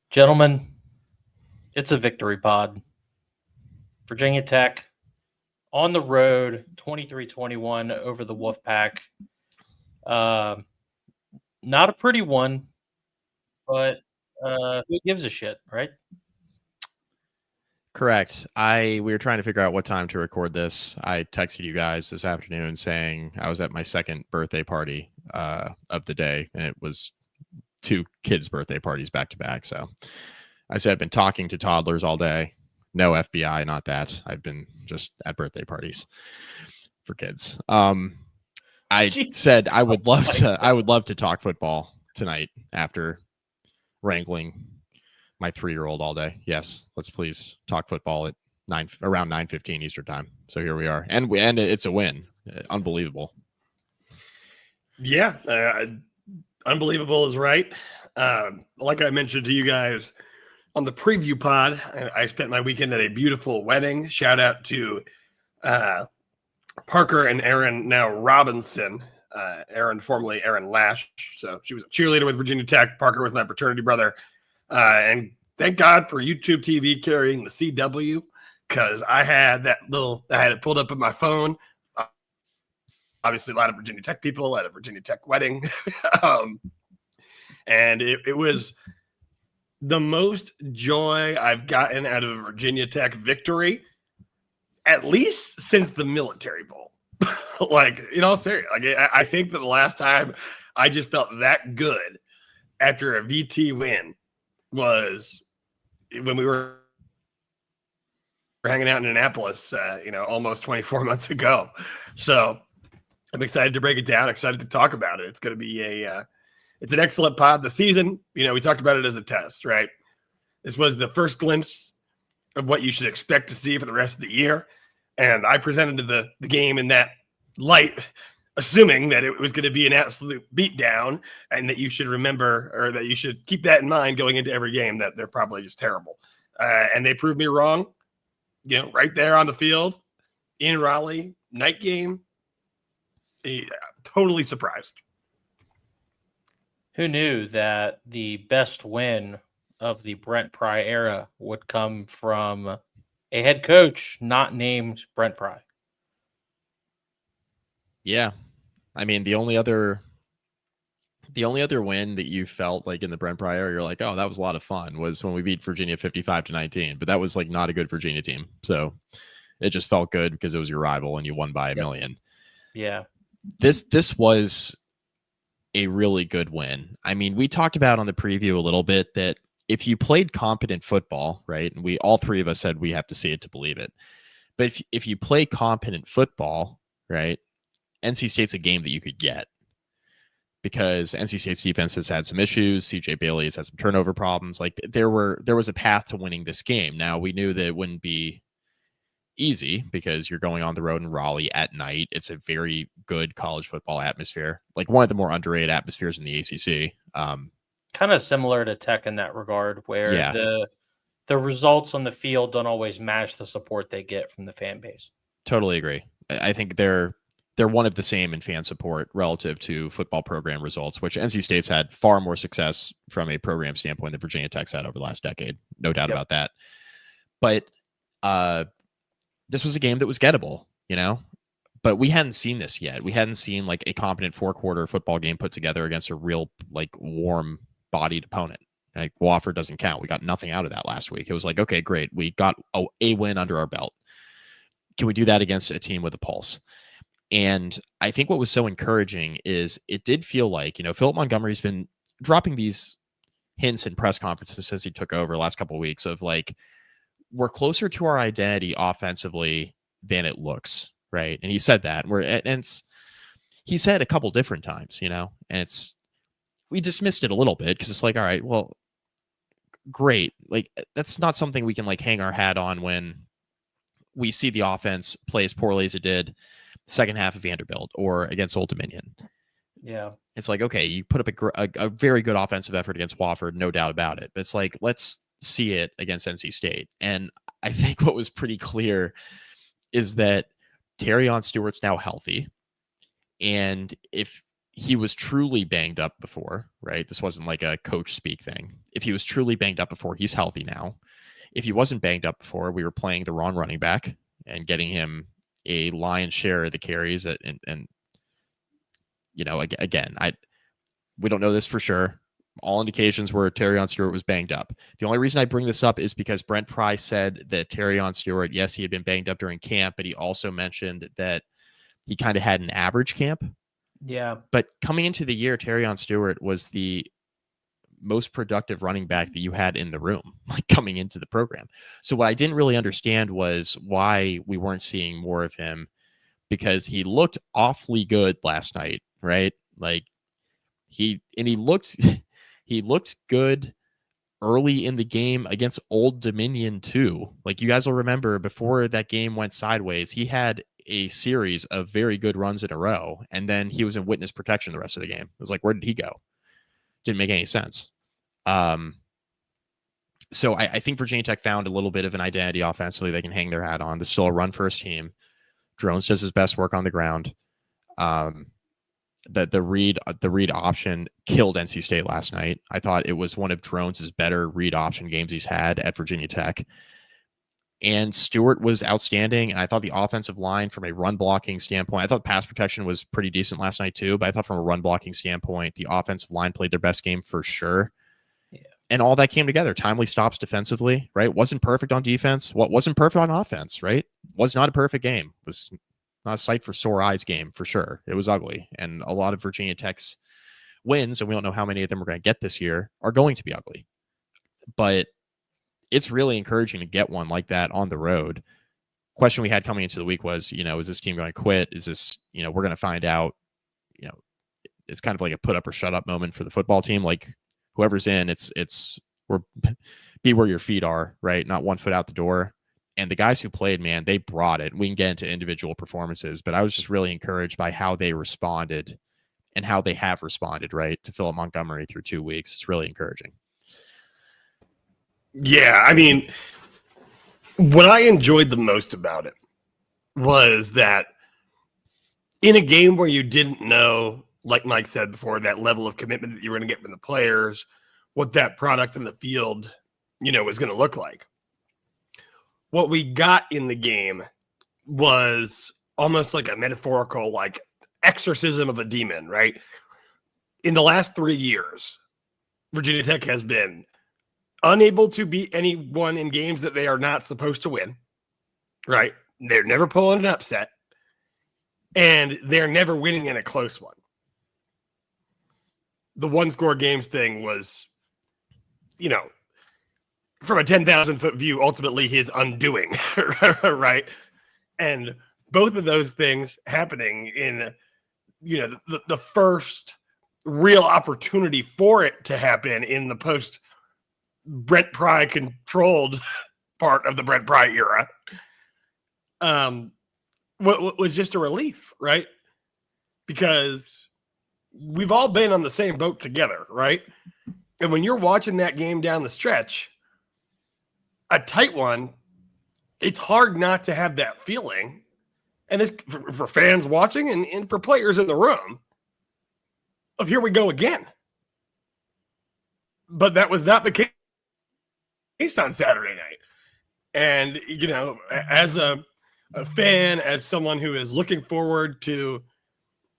Gentlemen, it's a victory pod. Virginia Tech on the road, 23-21 over the Wolfpack. Uh, Not a pretty one, but who gives a shit, right? Correct. We were trying to figure out what time to record this. I texted you guys this afternoon saying I was at my second birthday party of the day, and it was two kids' birthday parties back to back. So I said I've been talking to toddlers all day. No FBI, not that. I've been just at birthday parties for kids. I said I would love to talk football tonight after wrangling my 3-year-old all day. Yes, let's please talk football at around 9:15 Eastern time. So here we are, and it's a win. Unbelievable. Yeah, unbelievable is right. Like I mentioned to you guys on the preview pod, I spent my weekend at a beautiful wedding. Shout out to Parker and Erin, now Robinson. Erin, formerly Erin Lash. So she was a cheerleader with Virginia Tech. Parker was my fraternity brother. And thank God for YouTube TV carrying the CW, because I had it pulled up on my phone. Obviously, a lot of Virginia Tech people at a Virginia Tech wedding. And it was the most joy I've gotten out of a Virginia Tech victory, at least since the Military Bowl. Serious. I think that the last time I just felt that good after a VT win was when we were hanging out in Annapolis, almost 24 months ago. So I'm excited to break it down, excited to talk about it. It's going to be it's an excellent pod. The season, we talked about it as a test, right? This was the first glimpse of what you should expect to see for the rest of the year. And I presented the game in that light, assuming that it was going to be an absolute beatdown and that you should remember, or that you should keep that in mind going into every game, that they're probably just terrible. And they proved me wrong, right there on the field in Raleigh, night game. Totally surprised. Who knew that the best win of the Brent Pry era would come from a head coach not named Brent Pry? Yeah. I mean, the only other win that you felt like in the Brent Pry era, you're like, oh, that was a lot of fun, was when we beat Virginia 55-19. But that was like not a good Virginia team. So it just felt good because it was your rival and you won by a million. Yeah. This was a really good win. I mean, we talked about on the preview a little bit that if you played competent football, right, and all three of us said we have to see it to believe it. But if you play competent football, right, NC State's a game that you could get, because NC State's defense has had some issues. CJ Bailey has had some turnover problems. Like there was a path to winning this game. Now we knew that it wouldn't be easy because you're going on the road in Raleigh at night. It's a very good college football atmosphere, like one of the more underrated atmospheres in the ACC. Kind of similar to Tech in that regard, where the results on the field don't always match the support they get from the fan base. Totally agree. I think they're one of the same in fan support relative to football program results, which NC State's had far more success from a program standpoint than Virginia Tech's had over the last decade. No doubt about that. But this was a game that was gettable, but we hadn't seen this yet. We hadn't seen like a competent 4-quarter football game put together against a real like warm-bodied opponent. Like Wofford doesn't count. We got nothing out of that last week. It was like, okay, great. We got a win under our belt. Can we do that against a team with a pulse? And I think what was so encouraging is it did feel like, Philip Montgomery's been dropping these hints in press conferences since he took over the last couple of weeks of like, we're closer to our identity offensively than it looks, right? And he said that. He said a couple different times, and we dismissed it a little bit because it's like, all right, well, great. Like that's not something we can like hang our hat on when we see the offense play as poorly as it did second half of Vanderbilt or against Old Dominion. Yeah. It's like, okay, you put up a very good offensive effort against Wofford, no doubt about it. But it's like, let's see it against NC State. And I think what was pretty clear is that Terrion Stewart's now healthy. And if he was truly banged up before, right? This wasn't like a coach speak thing. If he was truly banged up before, he's healthy now. If he wasn't banged up before, we were playing the wrong running back and getting him a lion's share of the carries. And you know, again, we don't know this for sure. All indications were Terrion Stewart was banged up. The only reason I bring this up is because Brent Pry said that Terrion Stewart, yes, he had been banged up during camp, but he also mentioned that he kind of had an average camp. Yeah. But coming into the year, Terrion Stewart was the most productive running back that you had in the room, like coming into the program. So what I didn't really understand was why we weren't seeing more of him, because he looked awfully good last night, right? Like he looked he looked good early in the game against Old Dominion too. Like you guys will remember, before that game went sideways, he had a series of very good runs in a row, and then he was in witness protection the rest of the game. It was like, where did he go? Didn't make any sense. So I think Virginia Tech found a little bit of an identity offensively they can hang their hat on. There's still a run first team. Drones does his best work on the ground. The read option killed NC State last night. I thought it was one of Drones' better read option games he's had at Virginia Tech. And Stewart was outstanding. And I thought the offensive line, from a run blocking standpoint, I thought pass protection was pretty decent last night too. But I thought from a run blocking standpoint, the offensive line played their best game for sure. Yeah. And all that came together. Timely stops defensively, right? Wasn't perfect on defense. What wasn't perfect on offense, right? Was not a perfect game. Was not a sight for sore eyes game for sure. It was ugly. And a lot of Virginia Tech's wins, and we don't know how many of them we're going to get this year, are going to be ugly. But it's really encouraging to get one like that on the road. Question we had coming into the week was, is this team going to quit? Is this, we're going to find out, it's kind of like a put up or shut up moment for the football team. Like whoever's in, we're be where your feet are, right? Not 1 foot out the door. And the guys who played, man, they brought it. We can get into individual performances, but I was just really encouraged by how they responded and how they have responded, right, to Philip Montgomery through 2 weeks. It's really encouraging. Yeah, I mean, what I enjoyed the most about it was that in a game where you didn't know, like Mike said before, that level of commitment that you were going to get from the players, what that product in the field, was going to look like. What we got in the game was almost like a metaphorical, like, exorcism of a demon, right? In the last 3 years, Virginia Tech has been unable to beat anyone in games that they are not supposed to win, right? They're never pulling an upset, and they're never winning in a close one. The one-score games thing was, from a 10,000-foot view, ultimately his undoing, right? And both of those things happening in, the first real opportunity for it to happen in the post Brent Pry controlled part of the Brent Pry era, what was just a relief, right? Because we've all been on the same boat together, right? And when you're watching that game down the stretch, a tight one, it's hard not to have that feeling. And this for fans watching and for players in the room of here we go again. But that was not the case on Saturday night. And, as a fan, as someone who is looking forward to,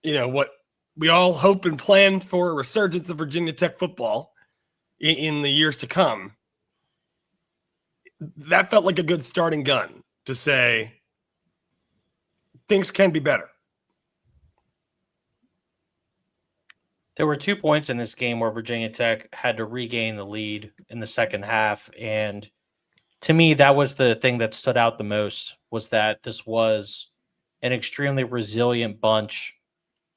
what we all hope and plan for, a resurgence of Virginia Tech football in the years to come, that felt like a good starting gun to say things can be better. There were 2 points in this game where Virginia Tech had to regain the lead in the second half. And to me, that was the thing that stood out the most, was that this was an extremely resilient bunch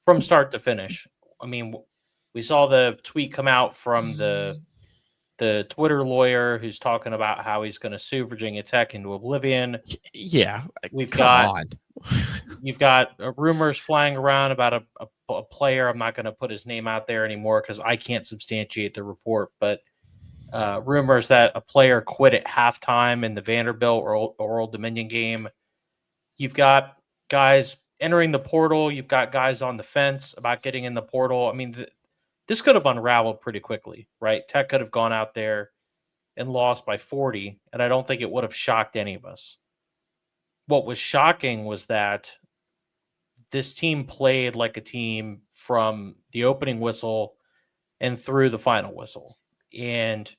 from start to finish. I mean, we saw the tweet come out from the Twitter lawyer who's talking about how he's going to sue Virginia Tech into oblivion. Yeah. You've got rumors flying around about a player. I'm not going to put his name out there anymore because I can't substantiate the report, but rumors that a player quit at halftime in the Vanderbilt or Old Dominion game. You've got guys entering the portal, you've got guys on the fence about getting in the portal. I mean, this could have unraveled pretty quickly, right? Tech could have gone out there and lost by 40, and I don't think it would have shocked any of us. What was shocking was that this team played like a team from the opening whistle and through the final whistle. And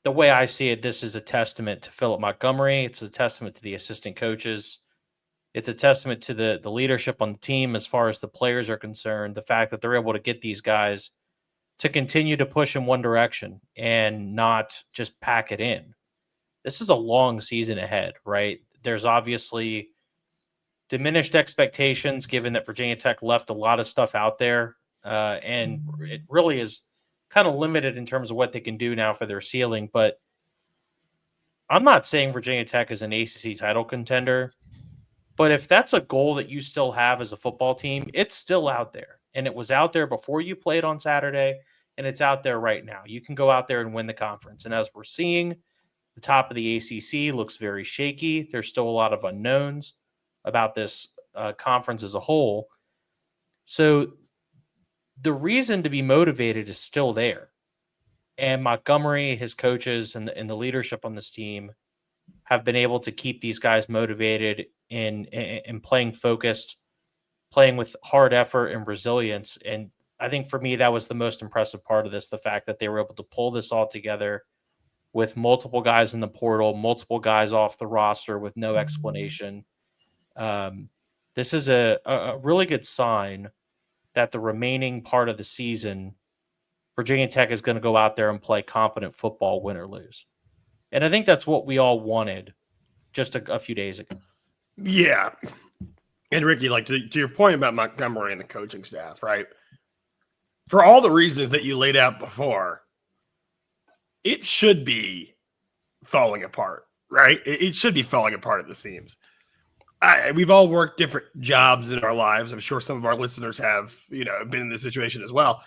the way I see it, this is a testament to Philip Montgomery. It's a testament to the assistant coaches. It's a testament to the leadership on the team as far as the players are concerned. The fact that they're able to get these guys to continue to push in one direction and not just pack it in. This is a long season ahead, right? There's obviously diminished expectations given that Virginia Tech left a lot of stuff out there. And it really is kind of limited in terms of what they can do now for their ceiling. But I'm not saying Virginia Tech is an ACC title contender. But if that's a goal that you still have as a football team, it's still out there. And it was out there before you played on Saturday, and it's out there right now. You can go out there and win the conference. And as we're seeing, the top of the ACC looks very shaky. There's still a lot of unknowns about this conference as a whole. So the reason to be motivated is still there. And Montgomery, his coaches, and the leadership on this team have been able to keep these guys motivated in playing focused, playing with hard effort and resilience. And I think for me, that was the most impressive part of this, the fact that they were able to pull this all together with multiple guys in the portal, multiple guys off the roster with no explanation. This is a really good sign that the remaining part of the season, Virginia Tech is going to go out there and play competent football, win or lose. And I think that's what we all wanted just a few days ago. Yeah. And Ricky, like to your point about Montgomery and the coaching staff, right? For all the reasons that you laid out before, it should be falling apart, right? It should be falling apart at the seams. We've all worked different jobs in our lives. I'm sure some of our listeners have, been in this situation as well.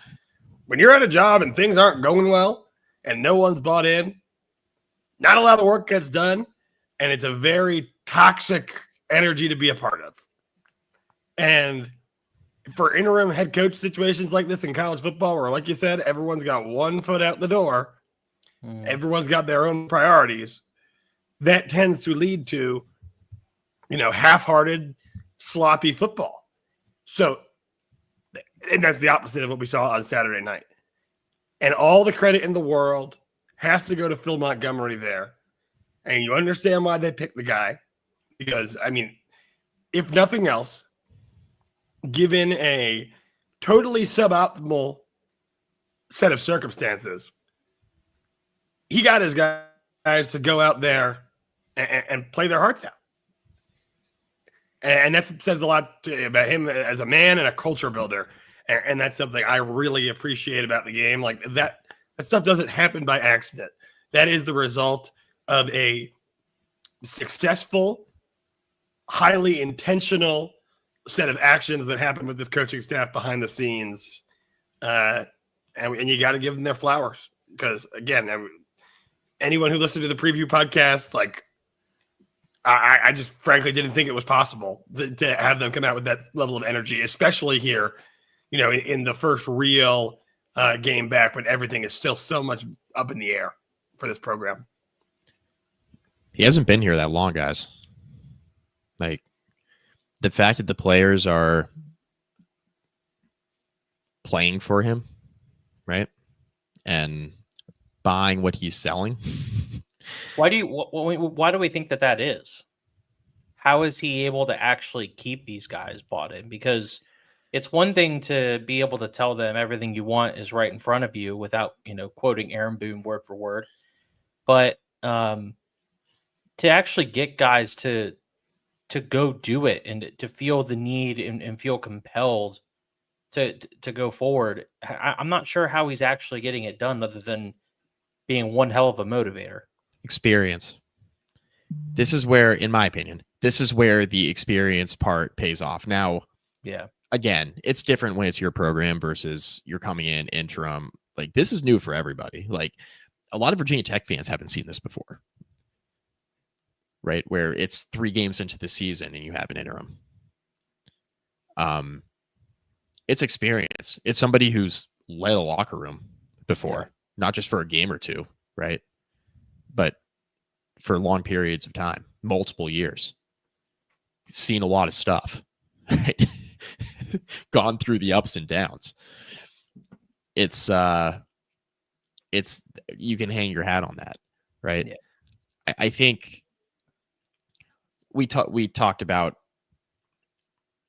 When you're at a job and things aren't going well and no one's bought in, not a lot of the work gets done, and it's a very toxic energy to be a part of. And for interim head coach situations like this in college football, where, like you said, everyone's got one foot out the door, everyone's got their own priorities, that tends to lead to, half-hearted, sloppy football. So, and that's the opposite of what we saw on Saturday night. And all the credit in the world has to go to Phil Montgomery there. And you understand why they picked the guy. Because, if nothing else, given a totally suboptimal set of circumstances, he got his guys to go out there and play their hearts out. And that says a lot about him as a man and a culture builder. And that's something I really appreciate about the game. Like that stuff doesn't happen by accident. That is the result of a successful, highly intentional set of actions that happen with this coaching staff behind the scenes. And you got to give them their flowers. Because, again, anyone who listened to the preview podcast, I just frankly didn't think it was possible to have them come out with that level of energy, especially here, in the first real game back when everything is still so much up in the air for this program. He hasn't been here that long, guys. Like, the fact that the players are playing for him, right? And buying what he's selling. Why do we think that is? How is he able to actually keep these guys bought in? Because it's one thing to be able to tell them everything you want is right in front of you without, quoting Aaron Boone word for word. But to actually get guys to go do it and to feel the need and feel compelled to go forward, I'm not sure how he's actually getting it done other than being one hell of a motivator. Experience. This is where, in my opinion, the experience part pays off. Now, yeah, again, it's different when it's your program versus you're coming in interim. Like, this is new for everybody. Like, a lot of Virginia Tech fans haven't seen this before, right? Where it's 3 games into the season and you have an interim. It's experience. It's somebody who's led a locker room before, Yeah. not just for a game or two, right? But for long periods of time, multiple years. Seen a lot of stuff, right? Gone through the ups and downs. It's you can hang your hat on that, right? Yeah. I think we talked about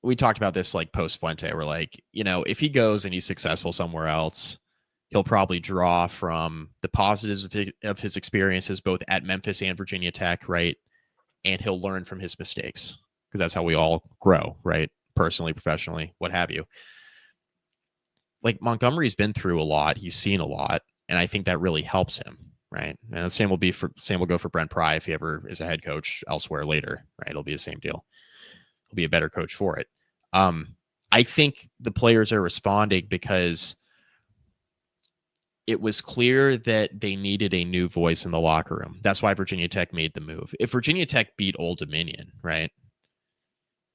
this like post Fuente. We're like, if he goes and he's successful somewhere else, he'll probably draw from the positives of his experiences both at Memphis and Virginia Tech, right? And he'll learn from his mistakes because that's how we all grow, right? Personally, professionally, what have you. Like Montgomery's been through a lot, he's seen a lot, and I think that really helps him, right? And the same will go for Brent Pry if he ever is a head coach elsewhere later, right? It'll be the same deal. He'll be a better coach for it. I think the players are responding because it was clear that they needed a new voice in the locker room. That's why Virginia Tech made the move. If Virginia Tech beat Old Dominion, right,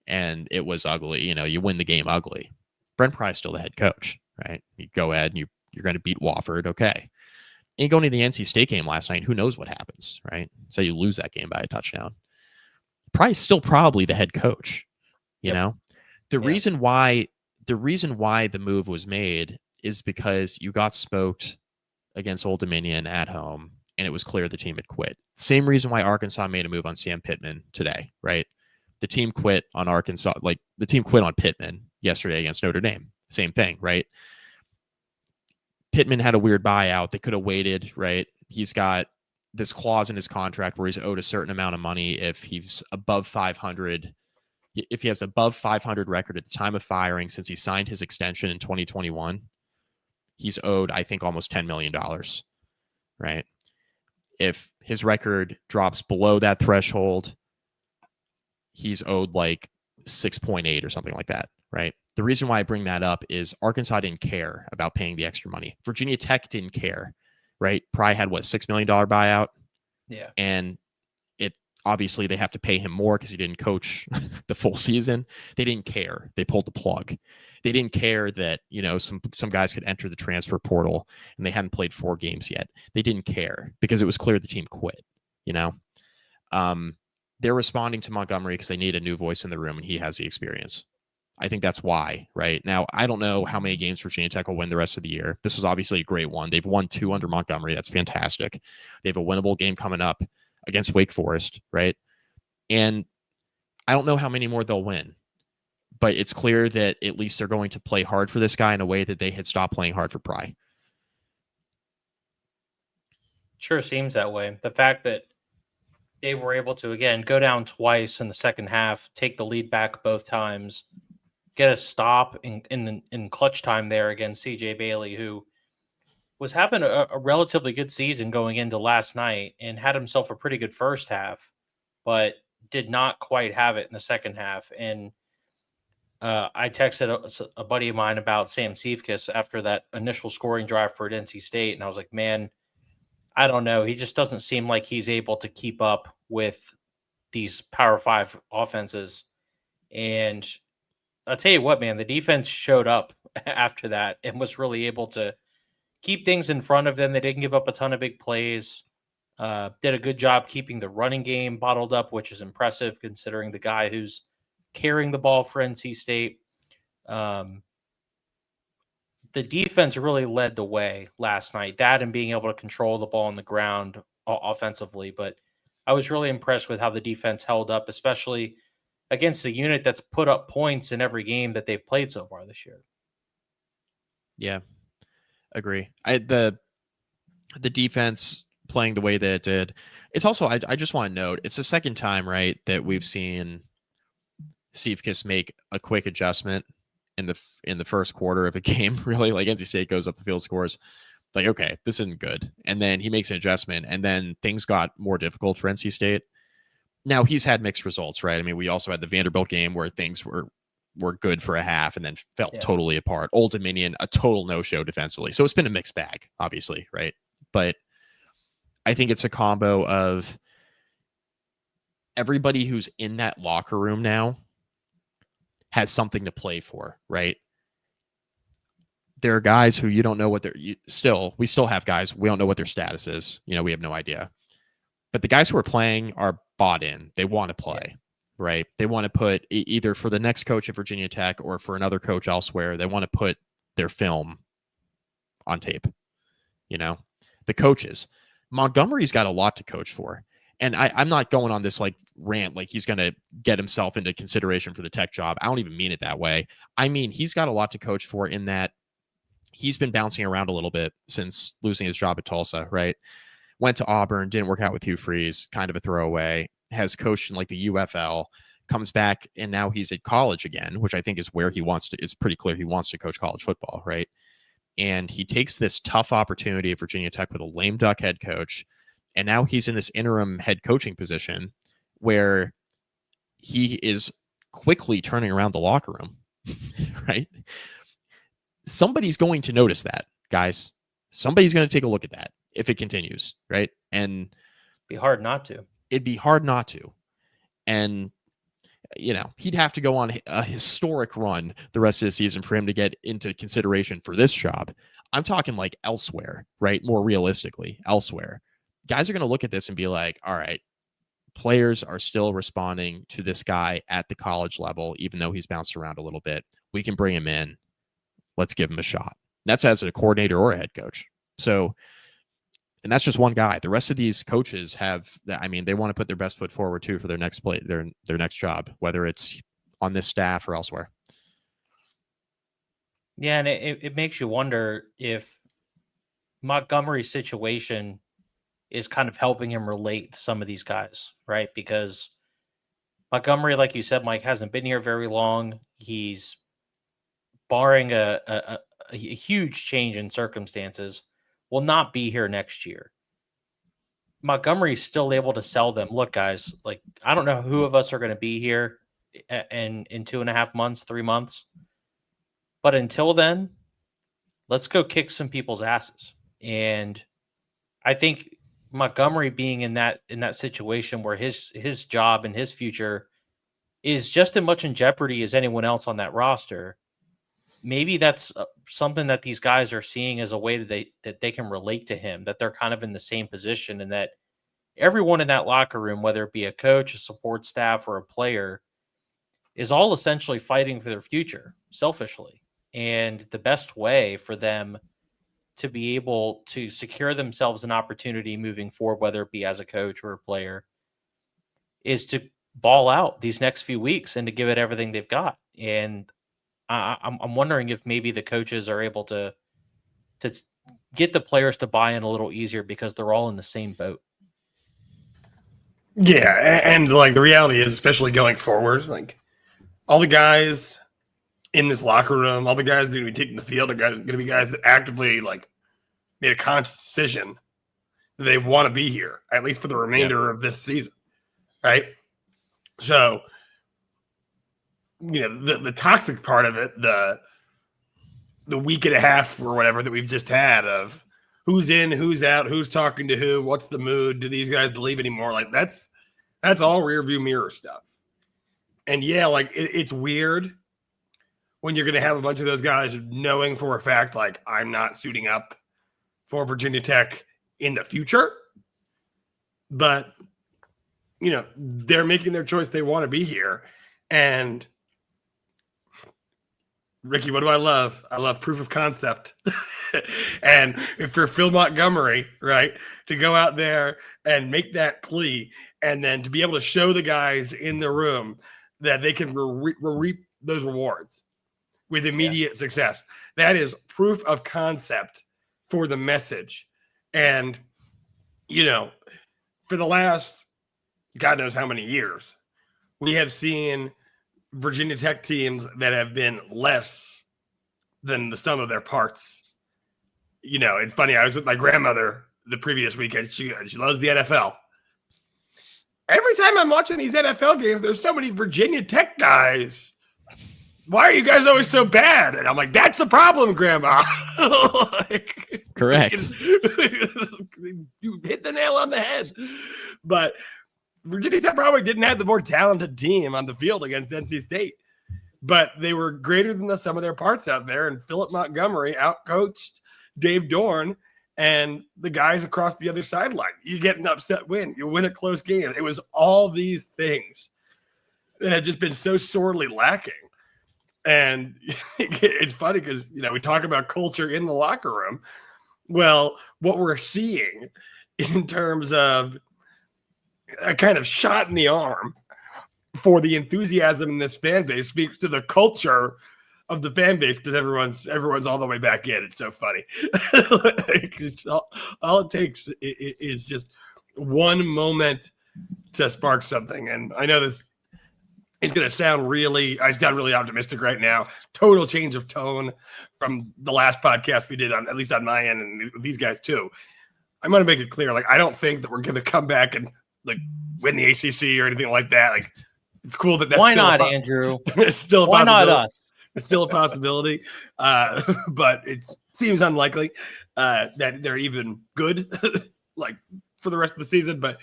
and it was ugly, you win the game ugly, Brent Pry's still the head coach, right? You go ahead and you're going to beat Wofford, okay. And going to the NC State game last night, who knows what happens, right? So you lose that game by a touchdown. Pry's still probably the head coach, you know? The reason why the move was made is because you got smoked against Old Dominion at home, and it was clear the team had quit. Same reason why Arkansas made a move on Sam Pittman today, right? The team quit on Arkansas, like the team quit on Pittman yesterday against Notre Dame. Same thing, right? Pittman had a weird buyout. They could have waited, right? He's got this clause in his contract where he's owed a certain amount of money if he's above 500. If he has above 500 record at the time of firing since he signed his extension in 2021, he's owed, I think, almost $10 million, right? If his record drops below that threshold, he's owed like 6.8 or something like that, right? The reason why I bring that up is Arkansas didn't care about paying the extra money. Virginia Tech didn't care, right? Pry had, $6 million buyout? Yeah. And obviously they have to pay him more because he didn't coach the full season. They didn't care. They pulled the plug. They didn't care that, some guys could enter the transfer portal and they hadn't played 4 games yet. They didn't care because it was clear the team quit, They're responding to Montgomery because they need a new voice in the room and he has the experience. I think that's why, right? Now, I don't know how many games Virginia Tech will win the rest of the year. This was obviously a great one. They've won 2 under Montgomery. That's fantastic. They have a winnable game coming up against Wake Forest, right? And I don't know how many more they'll win, but it's clear that at least they're going to play hard for this guy in a way that they had stopped playing hard for Pry. Sure seems that way. The fact that they were able to, again, go down twice in the second half, take the lead back both times, get a stop in clutch time there against CJ Bailey, who was having a relatively good season going into last night and had himself a pretty good first half, but did not quite have it in the second half. And I texted a buddy of mine about Sam Seifkis after that initial scoring drive for NC State, and I was like, man, I don't know. He just doesn't seem like he's able to keep up with these Power 5 offenses. And I'll tell you what, man, the defense showed up after that and was really able to keep things in front of them. They didn't give up a ton of big plays. Did a good job keeping the running game bottled up, which is impressive considering the guy who's carrying the ball for NC State. The defense really led the way last night, that and being able to control the ball on the ground offensively. But I was really impressed with how the defense held up, especially against a unit that's put up points in every game that they've played so far this year. Yeah, agree. The defense playing the way that it did. It's also, I just want to note, it's the second time, right, that we've seen Seifkis make a quick adjustment in the first quarter of a game. Really, like NC State goes up the field, scores, like, okay, this isn't good, and then he makes an adjustment, and then things got more difficult for NC State. Now he's had mixed results, right? I mean, we also had the Vanderbilt game where things were good for a half and then fell totally apart. Old Dominion, a total no-show defensively. So it's been a mixed bag, obviously, right? But I think it's a combo of everybody who's in that locker room now has something to play for, right? There are guys who you don't know what we still have guys, we don't know what their status is. We have no idea. But the guys who are playing are bought in. They want to play, right? They want to put either for the next coach at Virginia Tech or for another coach elsewhere, they want to put their film on tape. The coaches. Montgomery's got a lot to coach for. And I'm not going on this like rant like he's going to get himself into consideration for the Tech job. I don't even mean it that way. I mean, he's got a lot to coach for in that he's been bouncing around a little bit since losing his job at Tulsa, right? Went to Auburn, didn't work out with Hugh Freeze, kind of a throwaway, has coached in like the UFL, comes back, and now he's at college again, which I think is where he wants to, it's pretty clear he wants to coach college football, right? And he takes this tough opportunity at Virginia Tech with a lame duck head coach, and now he's in this interim head coaching position where he is quickly turning around the locker room, right? Somebody's going to notice that, guys. Somebody's going to take a look at that if it continues, right? And be hard not to. It'd be hard not to. And, he'd have to go on a historic run the rest of the season for him to get into consideration for this job. I'm talking like elsewhere, right? More realistically, elsewhere. Guys are going to look at this and be like, all right, players are still responding to this guy at the college level, even though he's bounced around a little bit. We can bring him in. Let's give him a shot. That's as a coordinator or a head coach. So, and that's just one guy. The rest of these coaches they want to put their best foot forward too for their next their next job, whether it's on this staff or elsewhere. Yeah, and it makes you wonder if Montgomery's situation is kind of helping him relate to some of these guys, right? Because Montgomery, like you said, Mike, hasn't been here very long. He's barring a huge change in circumstances, will not be here next year. Montgomery's still able to sell them. Look, guys, like, I don't know who of us are going to be here in 2.5 months, 3 months. But until then, let's go kick some people's asses. And I think Montgomery being in that situation where his job and his future is just as much in jeopardy as anyone else on that roster, maybe that's something that these guys are seeing as a way that they can relate to him, that they're kind of in the same position, and that everyone in that locker room, whether it be a coach, a support staff, or a player, is all essentially fighting for their future selfishly. And the best way for them to be able to secure themselves an opportunity moving forward, whether it be as a coach or a player, is to ball out these next few weeks and to give it everything they've got. And I'm wondering if maybe the coaches are able to get the players to buy in a little easier because they're all in the same boat. Yeah, and like the reality is, especially going forward, like all the guys in this locker room, all the guys that are going to be taking the field are going to be guys that actively like made a conscious decision that they want to be here, at least for the remainder of this season, right? So, the toxic part of it, the week and a half or whatever that we've just had of who's in, who's out, who's talking to who, what's the mood, do these guys believe anymore? Like that's all rear view mirror stuff. And yeah, like it's weird when you're going to have a bunch of those guys knowing for a fact, like, I'm not suiting up for Virginia Tech in the future. But, they're making their choice. They want to be here. And Ricky, what do I love? I love proof of concept. And if you're Phil Montgomery, right, to go out there and make that plea and then to be able to show the guys in the room that they can reap those rewards with immediate success. That is proof of concept for the message. And, for the last God knows how many years, we have seen Virginia Tech teams that have been less than the sum of their parts. It's funny. I was with my grandmother the previous weekend. She loves the NFL. Every time I'm watching these NFL games, there's so many Virginia Tech guys. Why are you guys always so bad? And I'm like, that's the problem, Grandma. Correct. You hit the nail on the head. But Virginia Tech probably didn't have the more talented team on the field against NC State. but they were greater than the sum of their parts out there. And Philip Montgomery outcoached Dave Dorn and the guys across the other sideline. You get an upset win. You win a close game. It was all these things that had just been so sorely lacking. And it's funny because, we talk about culture in the locker room. Well, what we're seeing in terms of a kind of shot in the arm for the enthusiasm in this fan base speaks to the culture of the fan base, because everyone's all the way back in. It's so funny. All it takes is just one moment to spark something. And I know this is going to sound I sound really optimistic right now. Total change of tone from the last podcast we did, at least on my end, and these guys too. I'm going to make it clear. I don't think that we're going to come back and win the ACC or anything like that. It's cool that's why still not, Andrew? It's still a why not possibility. us? It's still a possibility, but it seems unlikely that they're even good for the rest of the season. But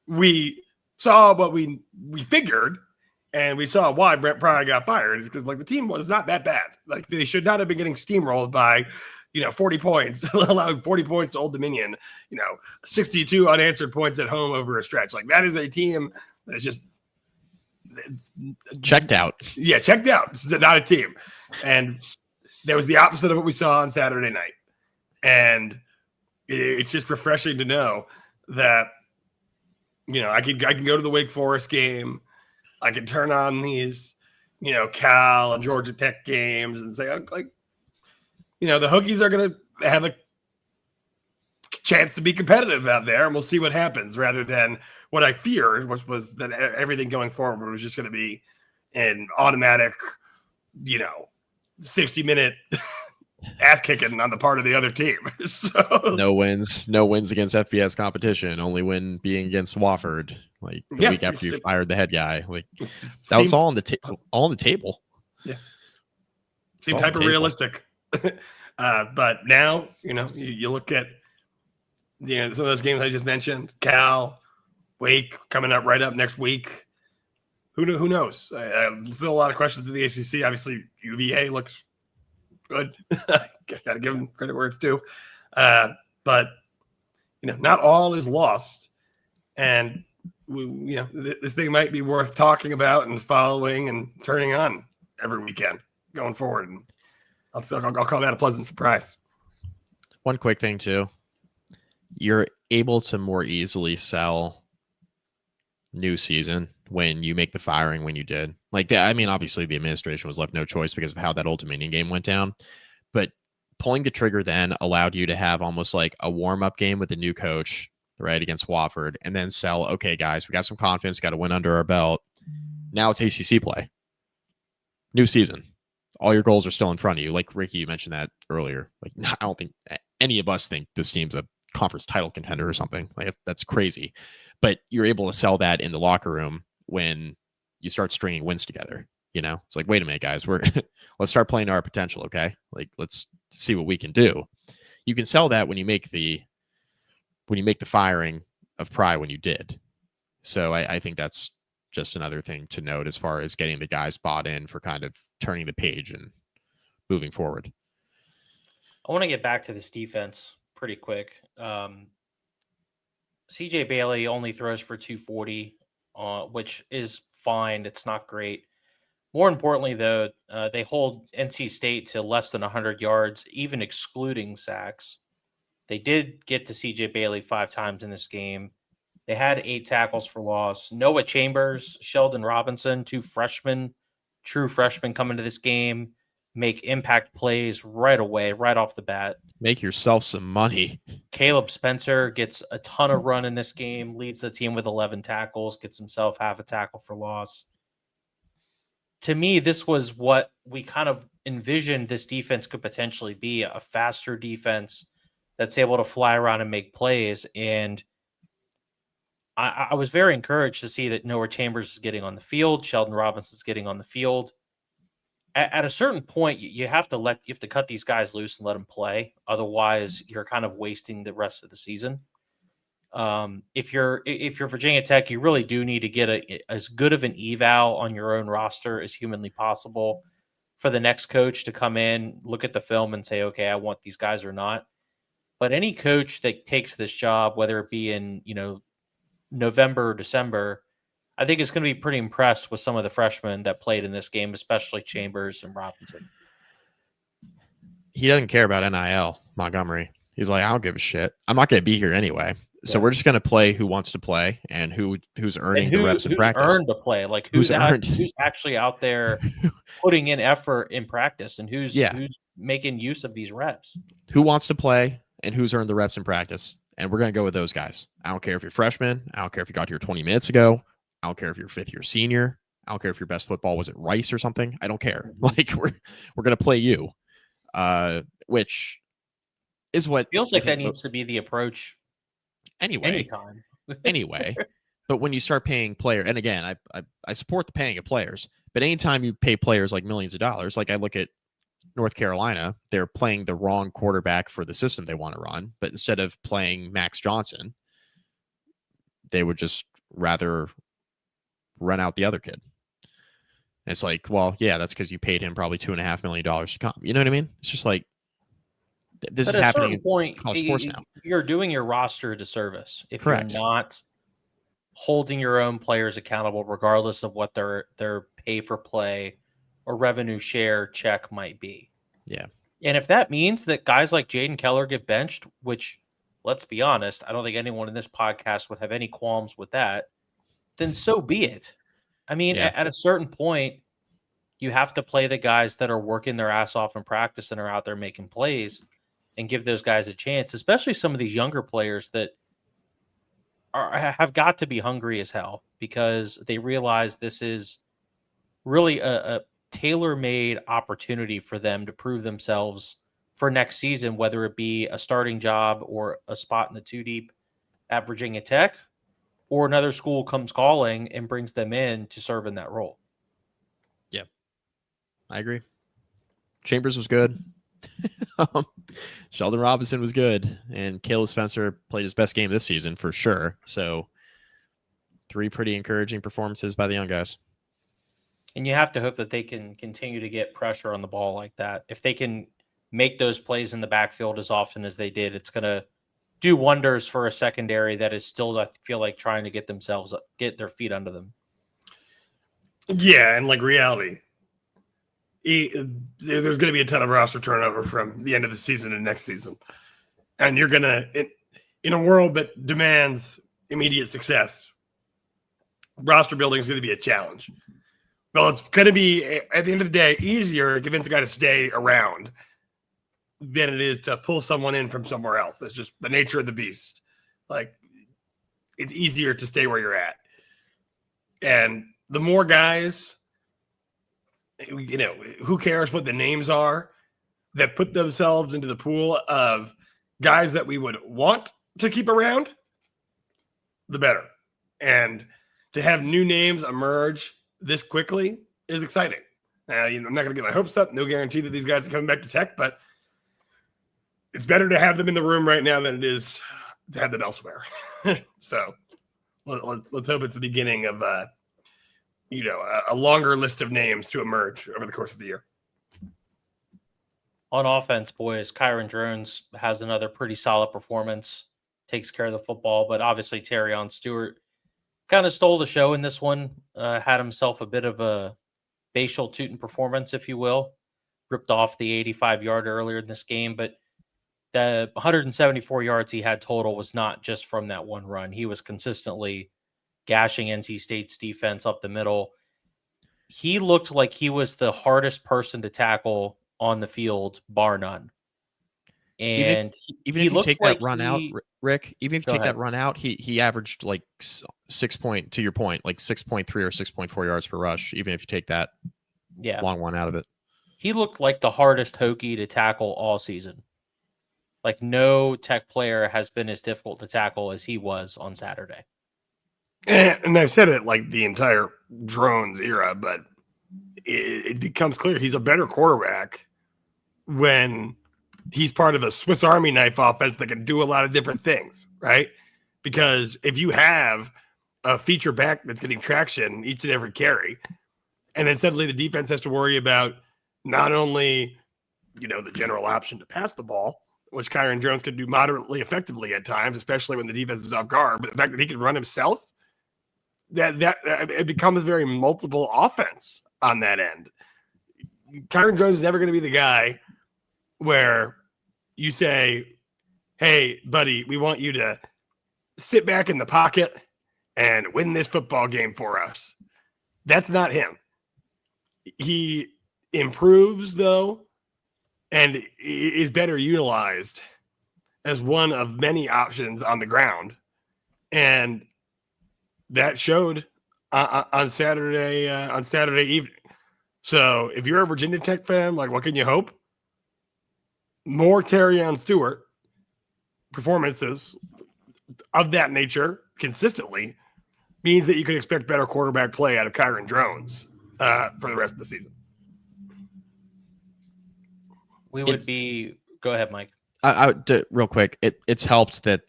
we saw what we figured, and we saw why Brett Pry got fired. Because the team was not that bad. They should not have been getting steamrolled by 40 points, allowing 40 points to Old Dominion. 62 unanswered points at home over a stretch. That is a team that is just checked out. Yeah, checked out. It's not a team. And that was the opposite of what we saw on Saturday night. And it's just refreshing to know that, I can go to the Wake Forest game. I can turn on these, Cal and Georgia Tech games and say, the Hokies are going to have a chance to be competitive out there, and we'll see what happens, rather than what I feared, which was that everything going forward was just going to be an automatic, 60-minute ass kicking on the part of the other team. So no wins against FBS competition, only win being against Wofford, the week after you fired the head guy. That was all on the table. Yeah. Seemed hyper realistic. But now, you look at some of those games I just mentioned, Cal, Wake coming up right up next week. Who knows? Still a lot of questions in the ACC. Obviously, UVA looks good. Got to give them credit where it's due. But not all is lost, and this thing might be worth talking about and following and turning on every weekend going forward. And I'll call that a pleasant surprise. One quick thing too, you're able to more easily sell new season when you make the firing when you did. Obviously the administration was left no choice because of how that Old Dominion game went down, but pulling the trigger then allowed you to have almost like a warm-up game with the new coach, right, against Wofford, and then sell, okay, guys, we got some confidence, got a win under our belt. Now it's ACC play. New season. All your goals are still in front of you. Like Ricky, you mentioned that earlier. I don't think any of us think this team's a conference title contender or something. That's crazy. But you're able to sell that in the locker room when you start stringing wins together. It's wait a minute, guys, let's start playing to our potential. Okay. Let's see what we can do. You can sell that when you make the firing of Pry when you did. So I think that's just another thing to note as far as getting the guys bought in for kind of turning the page and moving forward. I want to get back to this defense pretty quick. CJ Bailey only throws for 240, which is fine. It's not great. More importantly, though, they hold NC State to less than 100 yards, even excluding sacks. They did get to CJ Bailey 5 times in this game. They had 8 tackles for loss. Noah Chambers, Sheldon Robinson, 2 true freshmen coming to this game, make impact plays right away, right off the bat. Make yourself some money. Caleb Spencer gets a ton of run in this game, leads the team with 11 tackles, gets himself half a tackle for loss. To me, this was what we kind of envisioned this defense could potentially be, a faster defense that's able to fly around and make plays. And I was very encouraged to see that Noah Chambers is getting on the field, Sheldon Robinson is getting on the field. At a certain point, you have to cut these guys loose and let them play. Otherwise, you're kind of wasting the rest of the season. If you're Virginia Tech, you really do need to get as good of an eval on your own roster as humanly possible for the next coach to come in, look at the film, and say, okay, I want these guys or not. But any coach that takes this job, whether it be in November or December, I think is going to be pretty impressed with some of the freshmen that played in this game, especially Chambers and Robinson. He doesn't care about NIL, Montgomery. He's like, I don't give a shit. I'm not going to be here anyway. So we're just going to play who wants to play and who's earning the reps in practice. Who's earned to play, like who's actually out there putting in effort in practice, and who's making use of these reps. Who wants to play and who's earned the reps in practice. And we're going to go with those guys. I don't care if you're freshman. I don't care if you got here 20 minutes ago. I don't care if you're fifth-year senior. I don't care if your best football was at Rice or something. I don't care. Like we're going to play you, which is what feels like that needs to be the approach. Anytime. Anyway, but when you start paying players, and again, I support the paying of players, but anytime you pay players like millions of dollars, like I look at North Carolina, they're playing the wrong quarterback for the system they want to run, but instead of playing Max Johnson, they would just rather run out the other kid. And it's like, well, yeah, that's because you paid him probably $2.5 million to come. You know what I mean? It's just like, this is happening in college sports now. You're doing your roster a disservice if Correct. You're not holding your own players accountable, regardless of what their pay for play or revenue share check might be. Yeah. And if that means that guys like Jaden Keller get benched, which, let's be honest, I don't think anyone in this podcast would have any qualms with that, then so be it. I mean, at a certain point, you have to play the guys that are working their ass off in practice and are out there making plays, and give those guys a chance, especially some of these younger players that have got to be hungry as hell because they realize this is really a tailor-made opportunity for them to prove themselves for next season, whether it be a starting job or a spot in the 2-deep at Virginia Tech, or another school comes calling and brings them in to serve in that role. Yeah, I agree. Chambers was good. Sheldon Robinson was good, and Caleb Spencer played his best game this season for sure. So 3 pretty encouraging performances by the young guys. And you have to hope that they can continue to get pressure on the ball like that. If they can make those plays in the backfield as often as they did, it's going to do wonders for a secondary that is still, I feel like, trying to get their feet under them. Yeah, and like reality, there's going to be a ton of roster turnover from the end of the season and next season. And you're going to, in a world that demands immediate success, roster building is going to be a challenge. Well, it's going to be, at the end of the day, easier to convince a guy to stay around than it is to pull someone in from somewhere else. That's just the nature of the beast. Like, it's easier to stay where you're at. And the more guys, who cares what the names are, that put themselves into the pool of guys that we would want to keep around, the better. And to have new names emerge this quickly is exciting. I'm not going to get my hopes up. No guarantee that these guys are coming back to Tech, but it's better to have them in the room right now than it is to have them elsewhere. So let's hope it's the beginning of a longer list of names to emerge over the course of the year. On offense, boys, Kyron Drones has another pretty solid performance, takes care of the football, but obviously Terrion Stewart kind of stole the show in this one, had himself a bit of a Bashal Tootin performance, if you will, ripped off the 85-yard earlier in this game, but the 174 yards he had total was not just from that one run. He was consistently gashing NC State's defense up the middle. He looked like he was the hardest person to tackle on the field, bar none. And even if you take that run out, Rick, even if you take that run out, he averaged like 6 point, to your point, like 6.3 or 6.4 yards per rush, even if you take that long one out of it. He looked like the hardest Hokie to tackle all season. Like no Tech player has been as difficult to tackle as he was on Saturday. And I've said it like the entire Drones era, but it becomes clear he's a better quarterback when he's part of a Swiss Army knife offense that can do a lot of different things, right? because if you have a feature back that's getting traction each and every carry, and then suddenly the defense has to worry about not only, the general option to pass the ball, which Kyron Jones can do moderately effectively at times, especially when the defense is off guard, but the fact that he can run himself, that it becomes very multiple offense on that end. Kyron Jones is never going to be the guy where you say, hey, buddy, we want you to sit back in the pocket and win this football game for us. That's not him. He improves, though, and is better utilized as one of many options on the ground. And that showed on Saturday evening. So if you're a Virginia Tech fan, what can you hope? More Terrion Stewart performances of that nature consistently means that you can expect better quarterback play out of Kyron Jones for the rest of the season. Go ahead, Mike. Real quick, it's helped that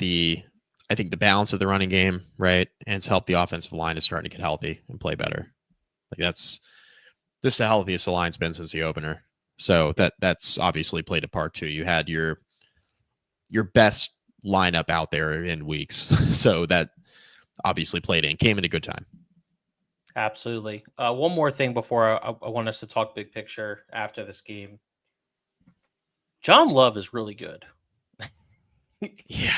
I think the balance of the running game, right, and it's helped the offensive line is starting to get healthy and play better. This is the healthiest the line's been since the opener. So that's obviously played a part too. You had your best lineup out there in weeks. So that obviously came in a good time. Absolutely. One more thing before I want us to talk big picture after this game. John Love is really good. Yeah.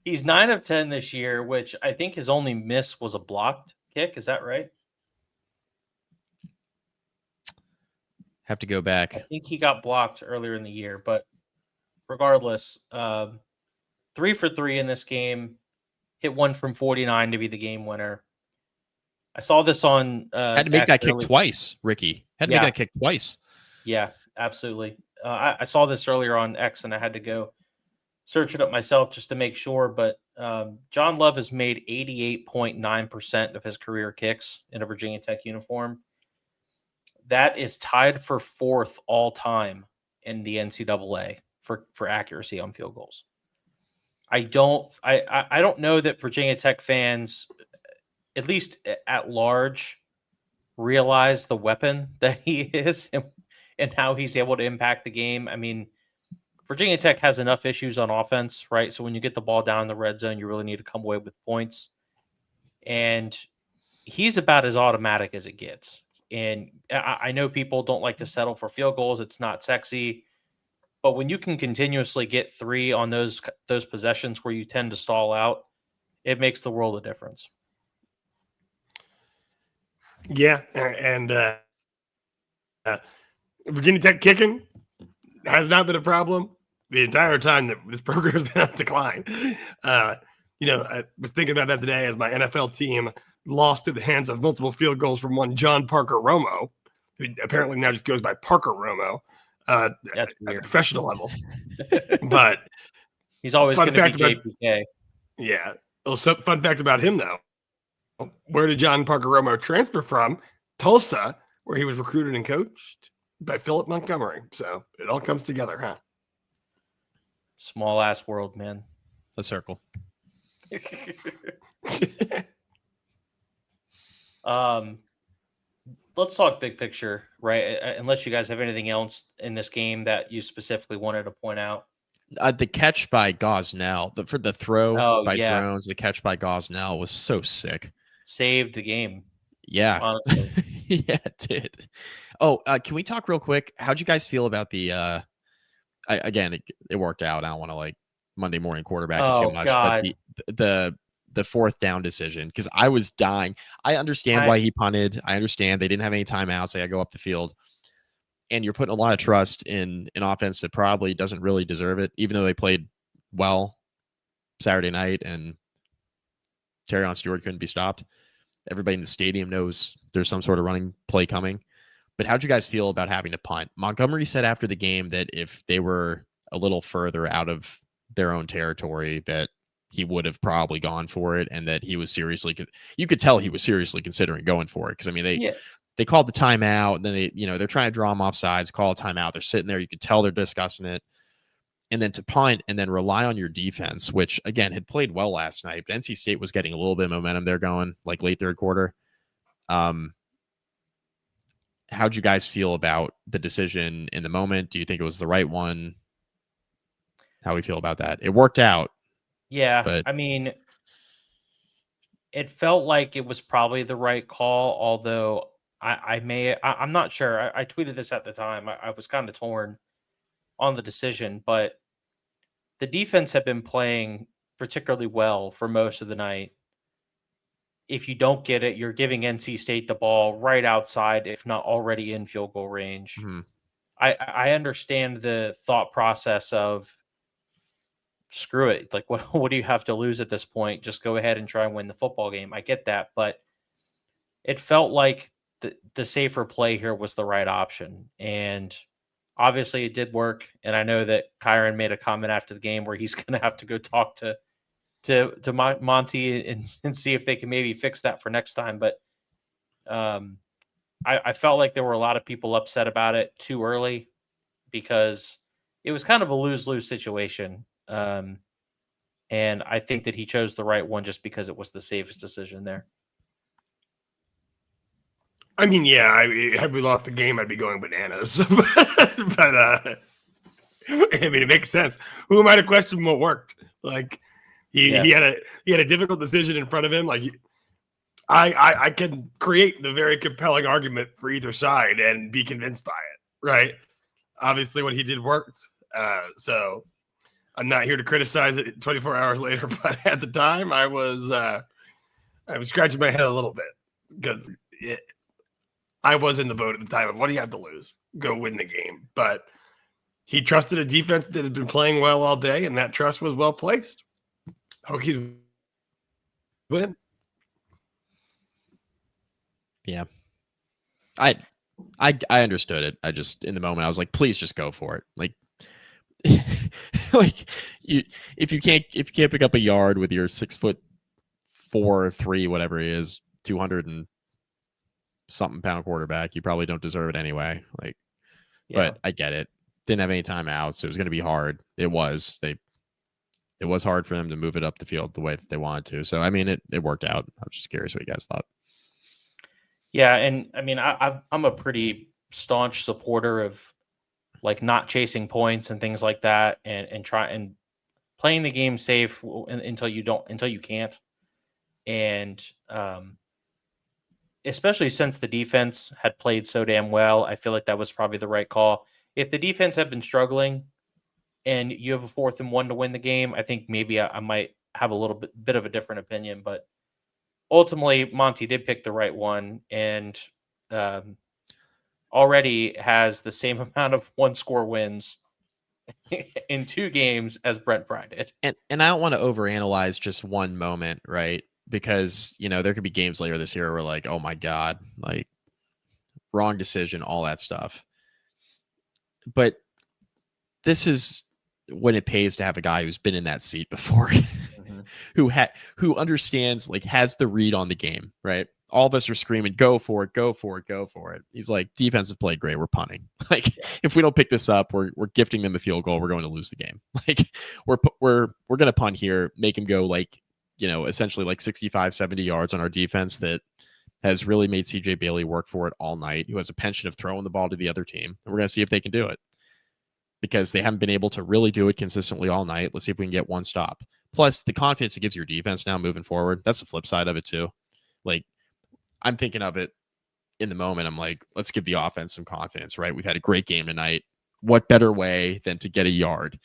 He's 9 of 10 this year, which I think his only miss was a blocked kick. Is that right? Have to go back. I think he got blocked earlier in the year, but regardless, 3 for 3 in this game, hit 1 from 49 to be the game winner. I saw this on had to make that kick twice, Ricky. Had to make that kick twice. Yeah, absolutely. I saw this earlier on X, and I had to go search it up myself just to make sure. But John Love has made 88.9% of his career kicks in a Virginia Tech uniform. That is tied for 4th all time in the NCAA for accuracy on field goals. I don't know that Virginia Tech fans, at least at large, realize the weapon that he is and how he's able to impact the game. I mean, Virginia Tech has enough issues on offense, right? So when you get the ball down in the red zone, you really need to come away with points. And he's about as automatic as it gets. And I know people don't like to settle for field goals. It's not sexy. But when you can continuously get 3 on those possessions where you tend to stall out, it makes the world of difference. Yeah, and Virginia Tech kicking has not been a problem the entire time that this program has been on decline. I was thinking about that today as my NFL team lost to the hands of multiple field goals from one John Parker Romo, who apparently now just goes by Parker Romo at the professional level. But he's always going to be JPK. Yeah. Also, fun fact about him, though. Where did John Parker Romo transfer from? Tulsa, where he was recruited and coached by Philip Montgomery. So it all comes together, huh? Small ass world, man. A circle. Let's talk big picture, right? Unless you guys have anything else in this game that you specifically wanted to point out. The catch by Gosnell, for the throw by yeah. Drones, the catch by Gosnell was so sick. Saved the game. Yeah. Honestly. Yeah, it did. Oh, can we talk real quick? How'd you guys feel about the again, it worked out. I don't want to Monday morning quarterback too much, God. but the 4th down decision, because I was dying. I understand why he punted. I understand they didn't have any timeouts. They had to go up the field. And you're putting a lot of trust in an offense that probably doesn't really deserve it, even though they played well Saturday night and Terrion Stewart couldn't be stopped. Everybody in the stadium knows there's some sort of running play coming. But how'd you guys feel about having to punt? Montgomery said after the game that if they were a little further out of their own territory, that he would have probably gone for it, and that he was you could tell he was seriously considering going for it. Because, I mean, they called the timeout, and then they're trying to draw him off sides, call a timeout. They're sitting there. You could tell they're discussing it. and then to punt and then rely on your defense, which again had played well last night, but NC State was getting a little bit of momentum there going like late third quarter. How'd you guys feel about the decision in the moment? Do you think it was the right one? How we feel about that? It worked out. Yeah, But I mean, it felt like it was probably the right call, although I'm not sure. I tweeted this at the time. I was kind of torn on the decision, but the defense had been playing particularly well for most of the night. If you don't get it, you're giving NC State the ball right outside, if not already in field goal range. mhm. I understand the thought process of screw it. Like, what do you have to lose at this point? Just go ahead and try and win the football game. I get that, but it felt like the safer play here was the right option. And obviously it did work. And I know that Kyron made a comment after the game where he's going to have to go talk to Monty and see if they can maybe fix that for next time. But I felt like there were a lot of people upset about it too early because it was kind of a lose-lose situation. And I think that he chose the right one just because it was the safest decision there. I mean, yeah, had we lost the game, I'd be going bananas. but I mean, it makes sense. Who am I to question what worked? Like, he had a difficult decision in front of him. Like, I can create the very compelling argument for either side and be convinced by it, right? Obviously, what he did worked. So I'm not here to criticize it 24 hours later, but at the time, I was scratching my head a little bit because I was in the boat at the time of what do you have to lose? Go win the game. But he trusted a defense that had been playing well all day, and that trust was well placed. Hokies win. Yeah. I understood it. I just in the moment I was like, please just go for it. Like like if you can't pick up a yard with your 6'4", whatever he is, 200 and something pound quarterback, you probably don't deserve it anyway. Like, Yeah. but I get it. Didn't have any timeouts, so it was going to be hard. It was hard for them to move it up the field the way that they wanted to. So I mean, it worked out. I was just curious what you guys thought. Yeah, and I mean, I'm a pretty staunch supporter of like not chasing points and things like that, and playing the game safe until you can't, and especially since the defense had played so damn well, I feel like that was probably the right call. If the defense had been struggling, and you have a 4th and 1 to win the game, I think maybe I might have a little bit of a different opinion, but ultimately, Monty did pick the right one, and already has the same amount of 1-score wins in 2 games as Brent Pry did. And I don't want to overanalyze just one moment, right? Because there could be games later this year where we're like, oh my god, like wrong decision, all that stuff. But this is when it pays to have a guy who's been in that seat before, who understands, like has the read on the game, right? All of us are screaming, go for it, go for it, go for it. He's like, defense has played great. We're punting. Like, if we don't pick this up, we're gifting them the field goal. We're going to lose the game. Like, we're going to punt here, make him go like, essentially like 65, 70 yards on our defense that has really made CJ Bailey work for it all night, who has a penchant of throwing the ball to the other team. And we're going to see if they can do it because they haven't been able to really do it consistently all night. Let's see if we can get one stop. Plus, the confidence it gives your defense now moving forward, that's the flip side of it too. Like, I'm thinking of it in the moment. I'm like, let's give the offense some confidence, right? We've had a great game tonight. What better way than to get a yard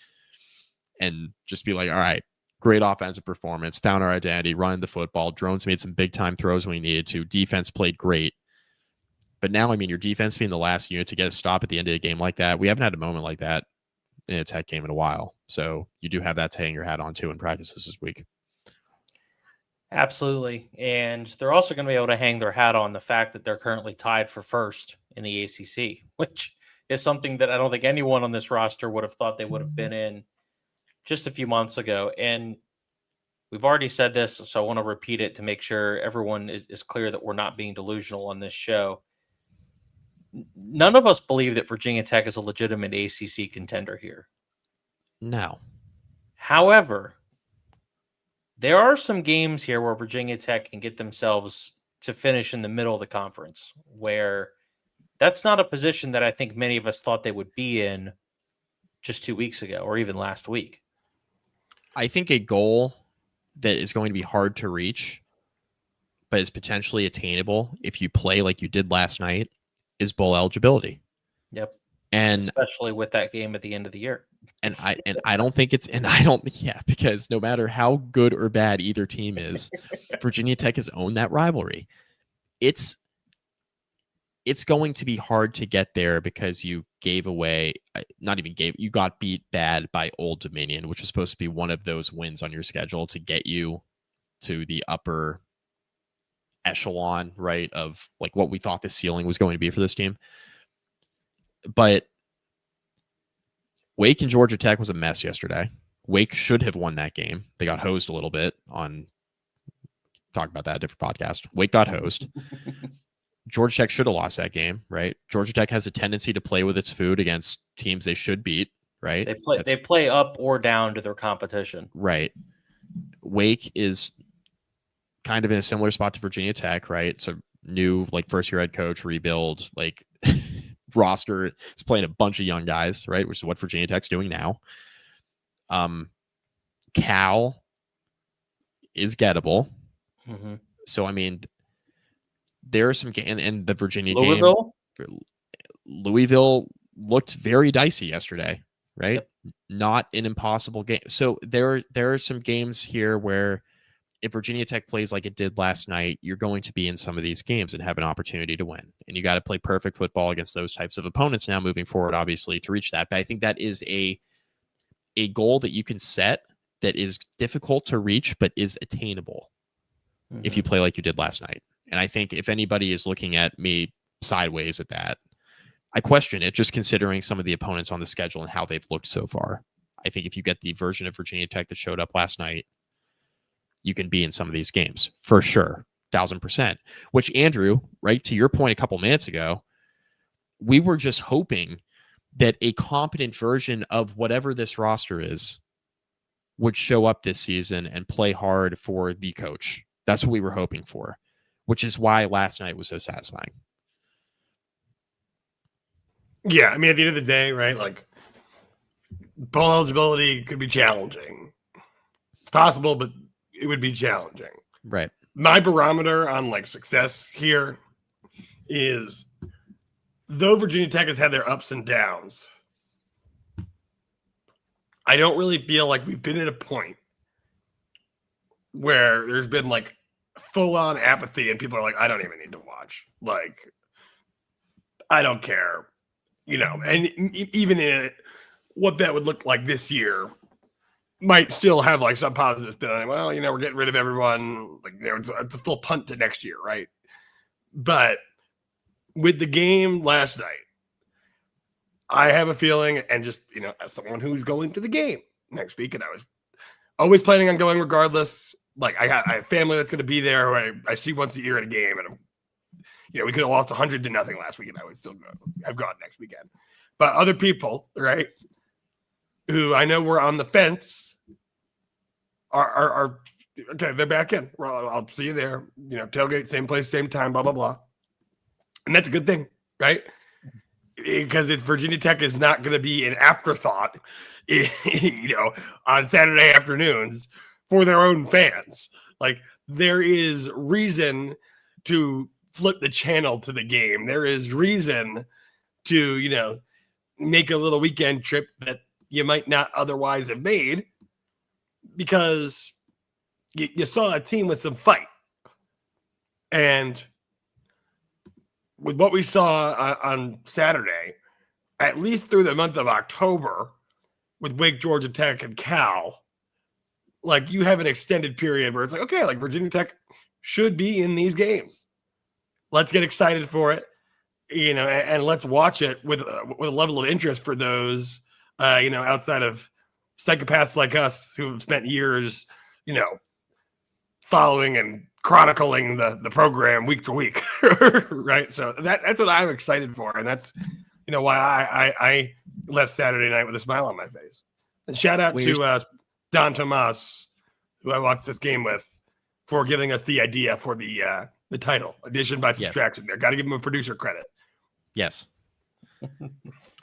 and just be like, all right, great offensive performance, found our identity, running the football. Drones made some big time throws when he needed to. Defense played great. But now, I mean, your defense being the last unit to get a stop at the end of a game like that, we haven't had a moment like that in a Tech game in a while. So you do have that to hang your hat on too in practices this week. Absolutely. And they're also going to be able to hang their hat on the fact that they're currently tied for first in the ACC, which is something that I don't think anyone on this roster would have thought they would have been in just a few months ago. And we've already said this, so I want to repeat it to make sure everyone is clear that we're not being delusional on this show. None of us believe that Virginia Tech is a legitimate ACC contender here. No. However, there are some games here where Virginia Tech can get themselves to finish in the middle of the conference, where that's not a position that I think many of us thought they would be in just 2 weeks ago or even last week. I think a goal that is going to be hard to reach, but is potentially attainable if you play like you did last night, is bowl eligibility. Yep. And especially with that game at the end of the year. And I don't think it's because no matter how good or bad either team is, Virginia Tech has owned that rivalry. It's going to be hard to get there because you got beat bad by Old Dominion, which was supposed to be one of those wins on your schedule to get you to the upper echelon, right, of like what we thought the ceiling was going to be for this team. But Wake and Georgia Tech was a mess yesterday. Wake should have won that game. They got hosed a little bit on talk about that, different podcast. Wake got hosed. Georgia Tech should have lost that game, right? Georgia Tech has a tendency to play with its food against teams they should beat, right? They play up or down to their competition. Right. Wake is kind of in a similar spot to Virginia Tech, right? So new like first year head coach, rebuild, like roster is playing a bunch of young guys, right? Which is what Virginia Tech's doing now. Cal is gettable. Mm-hmm. So I mean, there are some and the Virginia Louisville? game. Louisville looked very dicey yesterday, right? Yep. Not an impossible game. So there are some games here where if Virginia Tech plays like it did last night, you're going to be in some of these games and have an opportunity to win. And you got to play perfect football against those types of opponents now moving forward, obviously, to reach that. But I think that is a goal that you can set that is difficult to reach, but is attainable if you play like you did last night. And I think if anybody is looking at me sideways at that, I question it, just considering some of the opponents on the schedule and how they've looked so far. I think if you get the version of Virginia Tech that showed up last night, you can be in some of these games for sure, 1,000%. Which, Andrew, right to your point a couple minutes ago, we were just hoping that a competent version of whatever this roster is would show up this season and play hard for the coach. That's what we were hoping for, which is why last night was so satisfying. Yeah, I mean, at the end of the day, right, like, bowl eligibility could be challenging. It's possible, but it would be challenging. Right. My barometer on, like, success here is, though Virginia Tech has had their ups and downs, I don't really feel like we've been at a point where there's been, like, full-on apathy and people are like, I don't even need to watch. Like, I don't care. You know, and even in what that would look like this year might still have like some positive spin on it. Well, you know, we're getting rid of everyone. Like, you know, it's a full punt to next year, right? But with the game last night, I have a feeling, and just, you know, as someone who's going to the game next week, and I was always planning on going regardless. Like, I have family that's going to be there who I see once a year at a game, and you know, we could have lost 100-0 last week, and I would still go. I've gone next weekend. But other people, right, who I know were on the fence are okay. They're back in. Well, I'll see you there. You know, tailgate, same place, same time, blah, blah, blah. And that's a good thing, right? Because it's Virginia Tech is not going to be an afterthought, you know, on Saturday afternoons for their own fans. Like, there is reason to flip the channel to the game. There is reason to, you know, make a little weekend trip that you might not otherwise have made because you saw a team with some fight. And with what we saw on Saturday, at least through the month of October with Wake, Georgia Tech, and Cal, like, you have an extended period where it's like, okay, like, Virginia Tech should be in these games. Let's get excited for it, you know, and let's watch it with a level of interest for those, you know, outside of psychopaths like us who have spent years, you know, following and chronicling the program week to week, right? So that's what I'm excited for, and that's, you know, why I left Saturday night with a smile on my face. And shout out to Don Tomas, who I watched this game with, for giving us the idea for the title, addition by subtraction. There, got to give him a producer credit. Yes.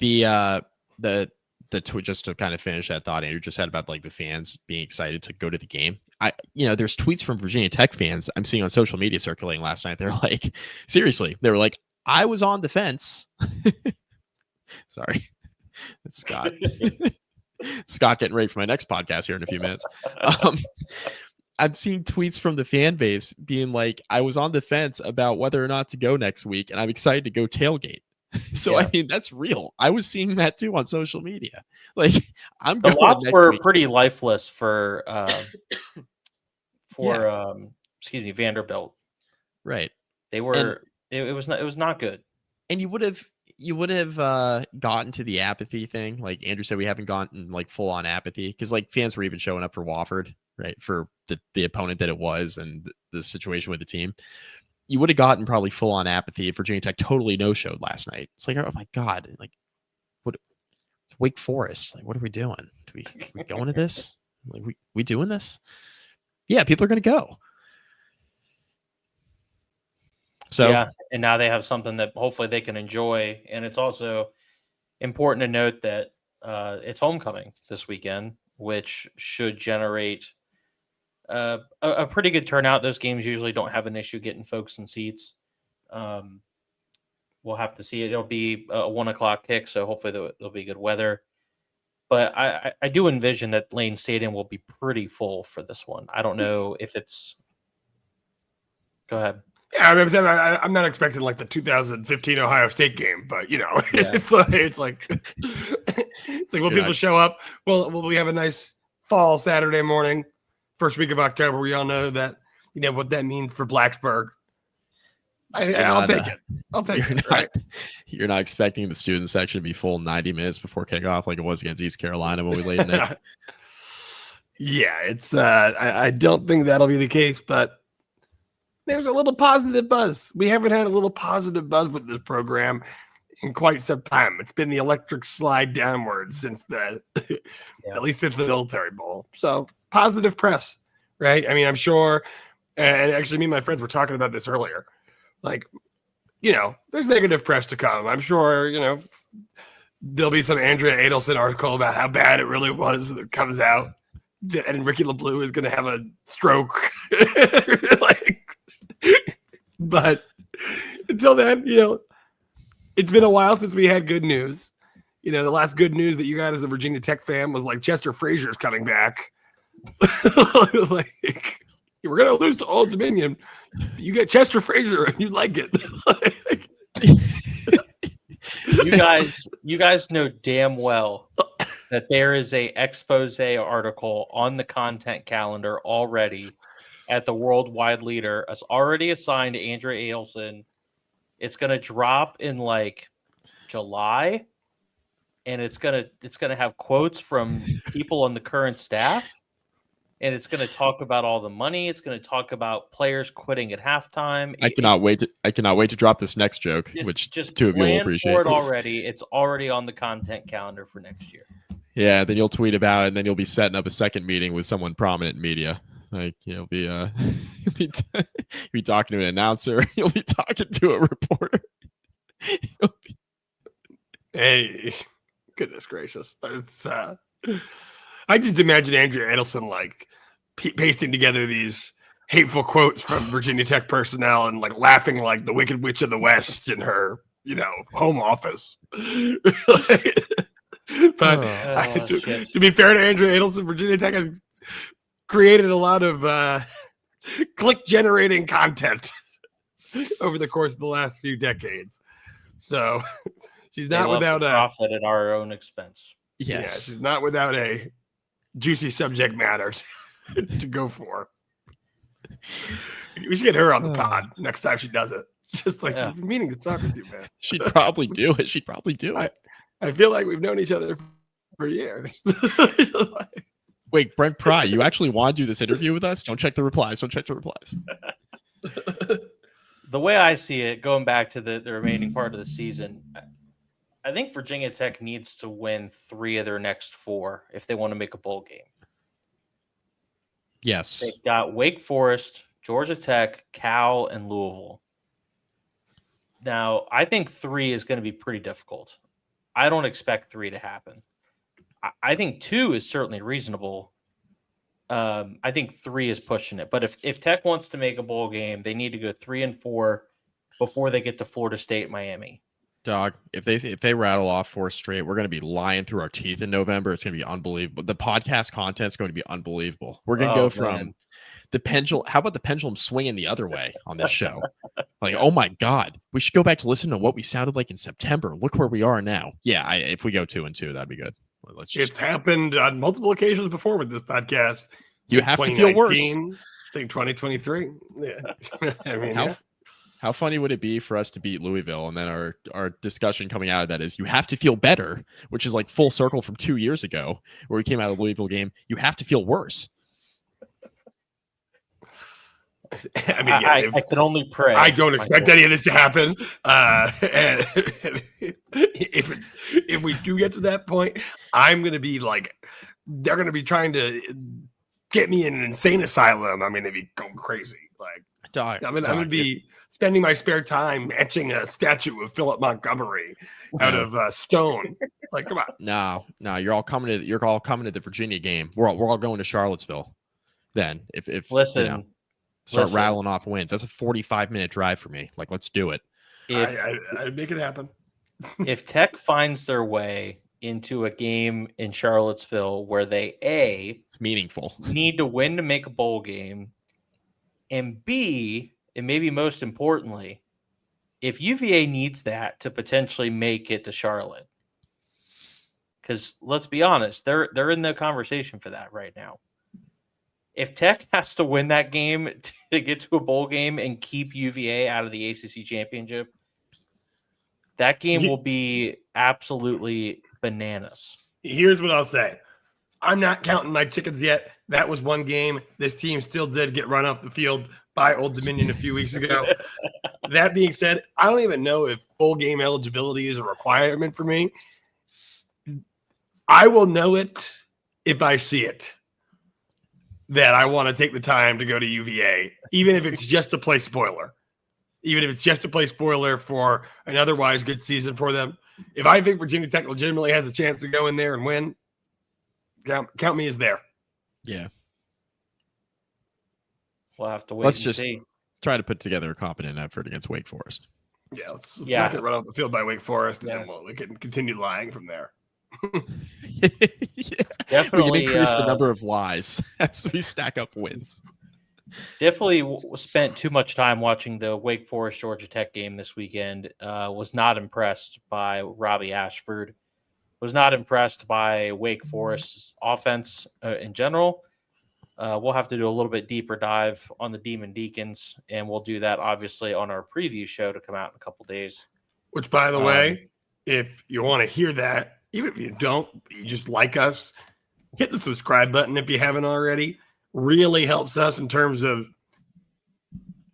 The tweet, just to kind of finish that thought Andrew just had about like the fans being excited to go to the game. There's tweets from Virginia Tech fans I'm seeing on social media circulating last night. They're like, seriously, they were like, I was on the fence. Sorry, it's Scott. Scott getting ready for my next podcast here in a few minutes. I'm seeing tweets from the fan base being like, I was on the fence about whether or not to go next week, and I'm excited to go tailgate. So, I mean, that's real. I was seeing that too on social media. Like, the lots were pretty lifeless for Vanderbilt. Right. They were. It was not good. And you would have gotten to the apathy thing. Like Andrew said, we haven't gotten like full on apathy because like fans were even showing up for Wofford, right? For the opponent that it was and the situation with the team. You would have gotten probably full on apathy if Virginia Tech totally no-showed last night. It's like, oh my God, like what? Wake Forest, like what are we doing? We going to this? Like we doing this? Yeah, people are going to go. So yeah, and now they have something that hopefully they can enjoy. And it's also important to note that it's homecoming this weekend, which should generate a pretty good turnout. Those games usually don't have an issue getting folks in seats. We'll have to see. It'll be a 1:00 kick, so hopefully there'll be good weather. But I do envision that Lane Stadium will be pretty full for this one. I don't know if it's. Go ahead. Yeah, I'm not expecting like the 2015 Ohio State game, but it's like will people show up? Well, will we have a nice fall Saturday morning, first week of October? We all know that what that means for Blacksburg. I'll take it. I'll take it. Right? You're not expecting the student section to be full 90 minutes before kickoff like it was against East Carolina when we laid in it. Yeah, it's. I don't think that'll be the case, but. There's a little positive buzz. We haven't had a little positive buzz with this program in quite some time. It's been the electric slide downward since at least since the Military Bowl. So positive press, right? I mean, I'm sure, and actually me and my friends were talking about this earlier. Like, there's negative press to come. I'm sure, there'll be some Andrea Adelson article about how bad it really was that comes out. And Ricky LeBlue is going to have a stroke. But until then, it's been a while since we had good news. The last good news that you got as a Virginia Tech fan was like Chester Frazier's coming back. Like, we're going to lose to Old Dominion. You get Chester Frazier and you like it. You guys know damn well that there is a expose article on the content calendar already at the worldwide leader. It's already assigned to Andrea Adelson. It's going to drop in like July, and it's going to have quotes from people on the current staff, and it's going to talk about all the money. It's going to talk about players quitting at halftime. I cannot wait to drop this next joke, which just two of you will appreciate. For it already. It's already on the content calendar for next year. Yeah, then you'll tweet about it, and then you'll be setting up a second meeting with someone prominent in media. Like you'll be talking to an announcer. You'll be talking to a reporter. Hey, goodness gracious! It's, I just imagine Andrea Adelson like pasting together these hateful quotes from Virginia Tech personnel and like laughing like the Wicked Witch of the West in her, home office. But to be fair to Andrea Adelson, Virginia Tech has created a lot of click-generating content over the course of the last few decades. So she's not without a profit at our own expense. Yes, yeah, she's not without a juicy subject matter to go for. We should get her on the pod next time she does it. Just like we've been meaning to talk with you, man. She'd probably do it. I feel like we've known each other for years. Wait, Brent Pry, you actually want to do this interview with us? Don't check the replies. The way I see it, going back to the remaining part of the season, I think Virginia Tech needs to win 3 of their next 4 if they want to make a bowl game. Yes. They've got Wake Forest, Georgia Tech, Cal, and Louisville. Now, I think 3 is going to be pretty difficult. I don't expect 3 to happen. I think 2 is certainly reasonable. I think 3 is pushing it. But if Tech wants to make a bowl game, they need to go 3 and 4 before they get to Florida State, Miami. Dog, if they rattle off 4 straight, we're going to be lying through our teeth in November. It's going to be unbelievable. The podcast content is going to be unbelievable. We're going to go from the pendulum. How about the pendulum swinging the other way on this show? Like, oh my God, we should go back to listen to what we sounded like in September. Look where we are now. Yeah, if we go 2 and 2, that'd be good. It's happened on multiple occasions before with this podcast. You have to feel worse. I think 2023. Yeah. I mean, how funny would it be for us to beat Louisville, and then our discussion coming out of that is you have to feel better, which is like full circle from 2 years ago where we came out of the Louisville game. You have to feel worse. I mean, yeah, I can only pray. I don't expect any of this to happen. And if we do get to that point, I'm going to be like, they're going to be trying to get me in an insane asylum. I mean, they'd be going crazy. Like, I'm going to be spending my spare time etching a statue of Philip Montgomery out of stone. Like, come on. No, you're all coming to the Virginia game. We're all going to Charlottesville. Then, if listen. Start rattling off wins. That's a 45-minute drive for me. Like, let's do it. I'd make it happen. If Tech finds their way into a game in Charlottesville where they it's meaningful, need to win to make a bowl game, and B, and maybe most importantly, if UVA needs that to potentially make it to Charlotte, because let's be honest, they're in the conversation for that right now. If Tech has to win that game to get to a bowl game and keep UVA out of the ACC championship, that game will be absolutely bananas. Here's what I'll say. I'm not counting my chickens yet. That was one game. This team still did get run off the field by Old Dominion a few weeks ago. That being said, I don't even know if bowl game eligibility is a requirement for me. I will know it if I see it. That I want to take the time to go to UVA, even if it's just to play spoiler. Even if it's just to play spoiler for an otherwise good season for them. If I think Virginia Tech legitimately has a chance to go in there and win, count me as there. Yeah. We'll have to wait and see. Try to put together a competent effort against Wake Forest. Yeah, let's not get run off the field by Wake Forest, and then we can continue lying from there. Yeah. Definitely we can increase the number of lies as we stack up wins. Definitely spent too much time watching the Wake Forest Georgia Tech game this weekend. Was not impressed by Robbie Ashford. Was not impressed by Wake Forest's offense in general. We'll have to do a little bit deeper dive on the Demon Deacons, and we'll do that obviously on our preview show to come out in a couple days. Which, by the way, if you want to hear that, even if you don't, you just like us, hit the subscribe button if you haven't already. Really helps us in terms of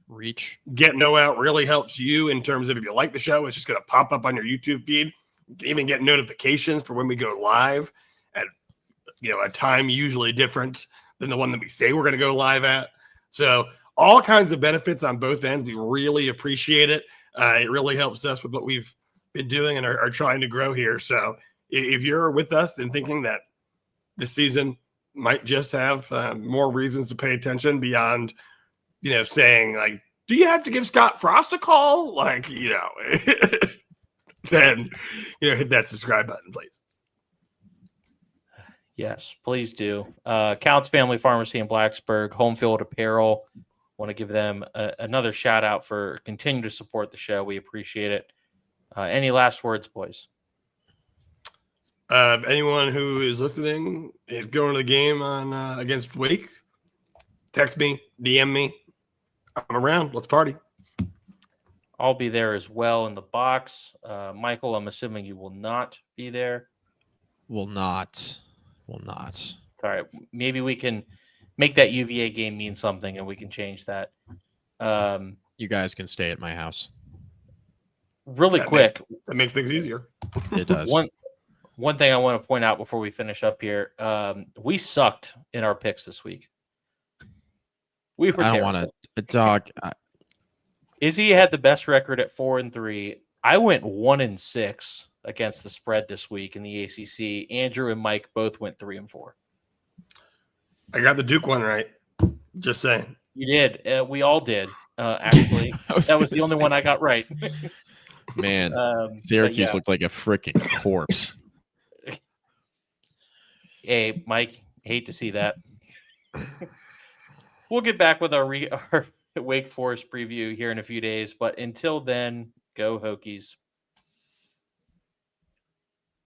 reach. Getting out really helps you in terms of if you like the show, it's just going to pop up on your YouTube feed. You can even get notifications for when we go live at a time usually different than the one that we say we're going to go live at. So all kinds of benefits on both ends. We really appreciate it. It really helps us with what we've been doing and are trying to grow here. So if you're with us and thinking that this season might just have more reasons to pay attention beyond, saying like, do you have to give Scott Frost a call? Like, then, hit that subscribe button, please. Yes, please do. Counts Family Pharmacy in Blacksburg, Home Field Apparel. Want to give them another shout out for continuing to support the show. We appreciate it. Any last words, boys? Anyone who is listening is going to the game on against Wake. Text me, DM me. I'm around. Let's party. I'll be there as well in the box. Michael, I'm assuming you will not be there. Will not. It's all right. Maybe we can make that UVA game mean something, and we can change that. You guys can stay at my house. Really That quick, That makes things easier. It does. one thing I want to point out before we finish up here, we sucked in our picks this week. We were I don't terrible. want to dog. Izzy had the best record at 4-3. I went 1-6 against the spread this week in the ACC. Andrew and Mike both went 3-4. I got the Duke one right. Just saying. You did. We all did. Actually, that was the only one I got right. Man, but Syracuse yeah. looked like a freaking corpse. Hey, Mike, hate to see that. We'll get back with our Wake Forest preview here in a few days, but until then, go Hokies.